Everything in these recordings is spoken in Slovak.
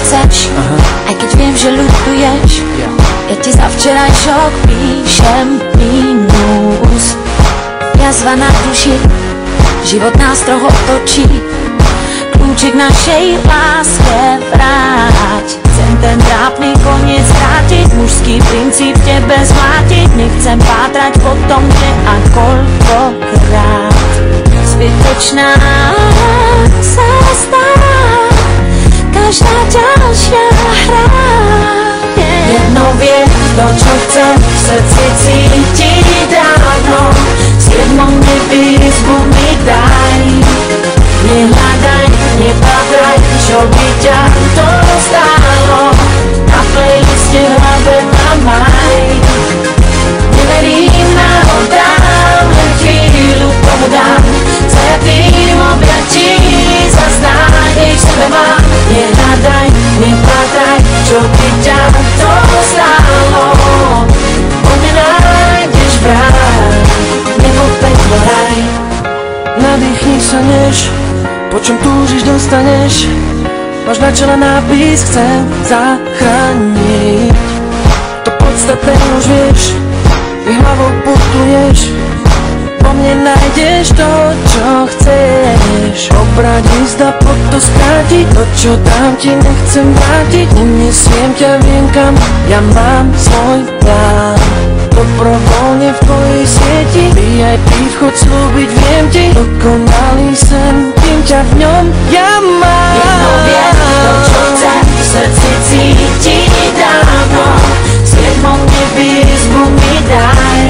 chceš, aj keď viem, že ľutuješ. Ja ti za včerajšok píšem mínus. Jazva na duši, život nás trochu otočí. Kľúčik našej láske vráť. Chcem ten trápny koniec vrátiť, mužský princíp tebe zmlátiť. Nechcem pátrať po tom, kde a koľkokrát zbytočná sa stala každá ďalšia hra. Jedno vie, to čo chcem v srdci cítiť dávno. S jednou nebí izbu mi daj. Nehľadaj, nepátraj, čo by ťa to stálo. Na playliste v hlave maj. Neverím náhodám, len chvíľu tomu dám. Zajatým objatí zas nádej sebe mám. Nehľadaj, nepátraj, čo by ťa to stálo. Po mne nájdeš vraj, nebo peklo raj. Nadýchni sa než, po čom túžiš dostaneš. Máš na čele nápis, chcem zachrániť. To podstatné už vieš, ty hlavou putuješ. Po mne nájdeš to, čo chceš. Obrať lísta, pod to skrátiť. To, čo dám ti, nechcem vrátiť. Unesiem ťa, viem kam, ja mám svoj plán. Dobrovoľne v tvojej sieti, VIP vchod slúbiť viem ti. Dokonalý sen, kým ťa v ňom ja mám. Jedno viem, to čo chcem v srdci cítiť dávno. S jednou nebí izbu mi daj.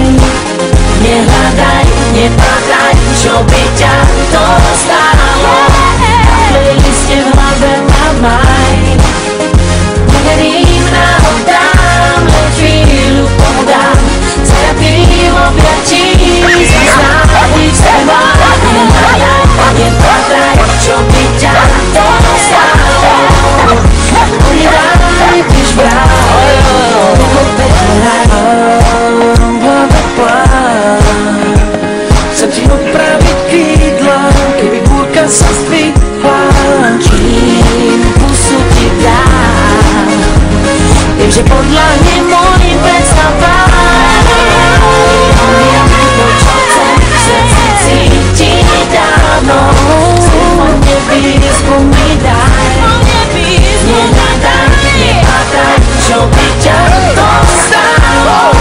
Nehľadaj, nepátraj, čo by ťa to stálo. Na playliste v hlave maj. Neverím náhodám, len chvíľu tomu dám. Zajatým objatí zas nádej sebe mám. Nehľadaj, nepátraj, čo by ťa to stálo. Oni nájdeš vraj, nebo peklo raj. Chcem ti opraviť krídla, keby búrka sa zdvihla. Kým pusu ti dám, viem, že podľahne mojim predstavám. Viem, to čo chcem v srdci cítiť dávno. S jednou nebí izbu mi daj. Nehľadaj, nepátraj, čo by ťa to stálo.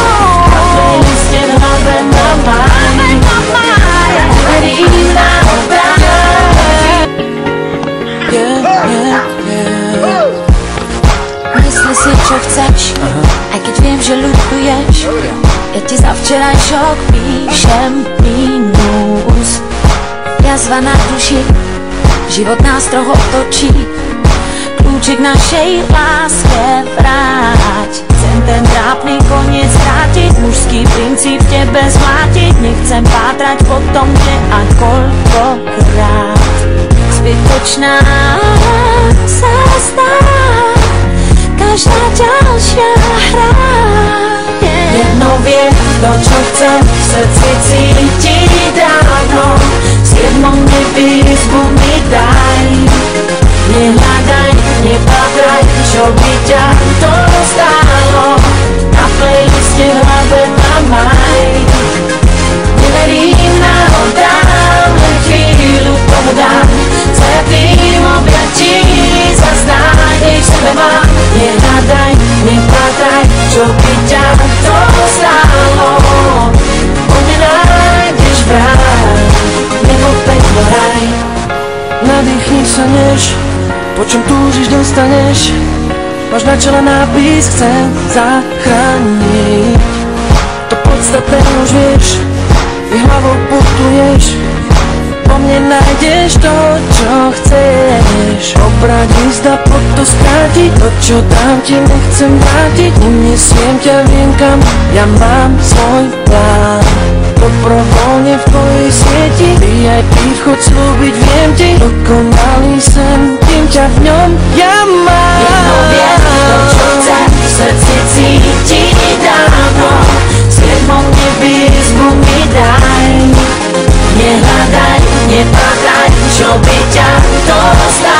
Na playliste v hlave maj. Neverím náhodám. Mysli si, čo chceš, aj keď viem, že ľutuješ. Ja ti za včerajšok píšem mínus. Jazva na duši, život nás trochu otočí. Kľúčik našej láske vráť. Chcem ten trápny koniec vrátiť, mužský princíp tebe zmlátiť. Nechcem pátrať po tom, kde a koľkokrát zbytočná sa stala každá ďalšia hra. Jedno vie, to čo chcem v srdci cítiť dávno. S jednou nebí izbu mi daj. Nehľadaj, nepátraj, čo by ťa to stálo. Na playliste v hlave maj. Neverím náhodám, len chvíľu tomu dám. Zajatým objatí zas nádej sebe mám. Nehľadaj, nepátraj, čo by ťa to stálo. Po mne nájdeš vraj, nebo peklo raj. Nadýchni sa než, po čom túžiš dostaneš. Máš na čele nápis, chcem zachrániť. To podstatné už vieš, ty hlavou putuješ. Po mne nájdeš to, čo chceš. Obrať lísta, pod to skrátiť. To, čo dám ti, nechcem vrátiť. Unesiem ťa, viem kam, ja mám svoj plán. Dobrovoľne v tvojej sieti, VIP vchod slúbiť viem ti. Dokonalý sen, kým ťa v ňom ja mám. Jedno viem, to čo chcem v srdci cítiť dávno. S jednou nebí izbu mi daj. Nehľadaj, nepátraj, čo by ťa to stálo.